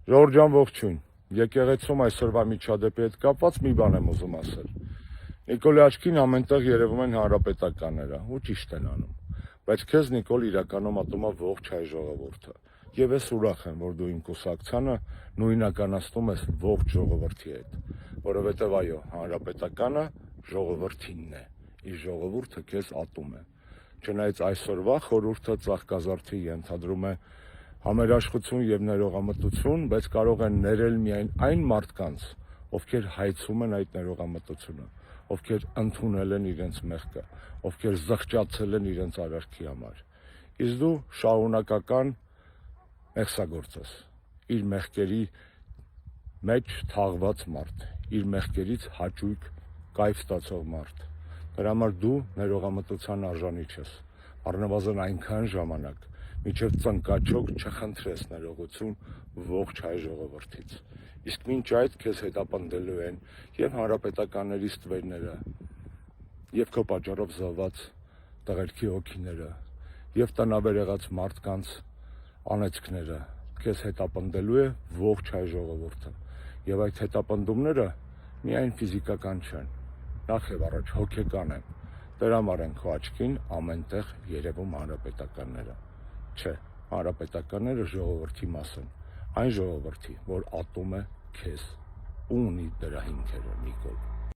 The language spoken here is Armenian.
Ժողովուրդ ջան, ողջույն։ Եկեղեցում այսօրվա միջադեպի հետ կապված մի բան եմ ուզում ասել։ Նիկոլի աչքին ամենտեղ երևում են հանրապետականները, ու ճիշտ են անում։ Բայց քեզ Նիկոլ իրականում ատում է ողջ հայ ժողովուրդը։ Եվ ես ուրախ եմ, որ դու իմ կուսակցությանը նույնականացնում ես ողջ ժողովրդի հետ, որովհետև այո, հանրապետականը ժողովրդինն է, իր ժողովուրդը քեզ ատում է։ Չնայած այսօրվա խորհուրդը ծաղկազարդի ենթադրում է համերաշխություն եւ ներողամտություն, բայց կարող են ներել միայն այն մարդկանց, ովքեր հայցում են այդ ներողամտությունը, ովքեր ընդունել են իրենց մեղքը, ովքեր զղջացել են իրենց արարքի համար։ Իսկ դու շարունակական մեղսագործ ես, իր մեղքերի մեջ թաղված մարդ, իր մեղքերից հաճույք, կայֆ ստացող մարդ։ Դրա համար դու ներողամտության արժանի չես, առնվազն այնքան ժամանակ, մինչև ծնկաչոք չխնդրես ներողություն ողջ հայ ժողովրդից։ Իսկ մինչ այդ քեզ հետապնդելու են եւ հանրապետականների ստվերները, եւ քո պատճառով զոհված տղերքի հոգիները, եւ տնավեր եղած մարդկանց անեծքները, քեզ հետապնդելու է ողջ հայ ժողովուրդը։ Եվ այդ հետապնդումները միայն ֆիզիկական չեն, նախ եւ առաջ հոգեկան են։ Դրա համար են քո աչքին ամենտեղ երևում հանրապետականները։ Չէ, հանրապետականները ժողովրդի մաս են, այն ժողովրդի, որ ատում է քեզ ու ունի դրա հիմքերը, Նիկոլ։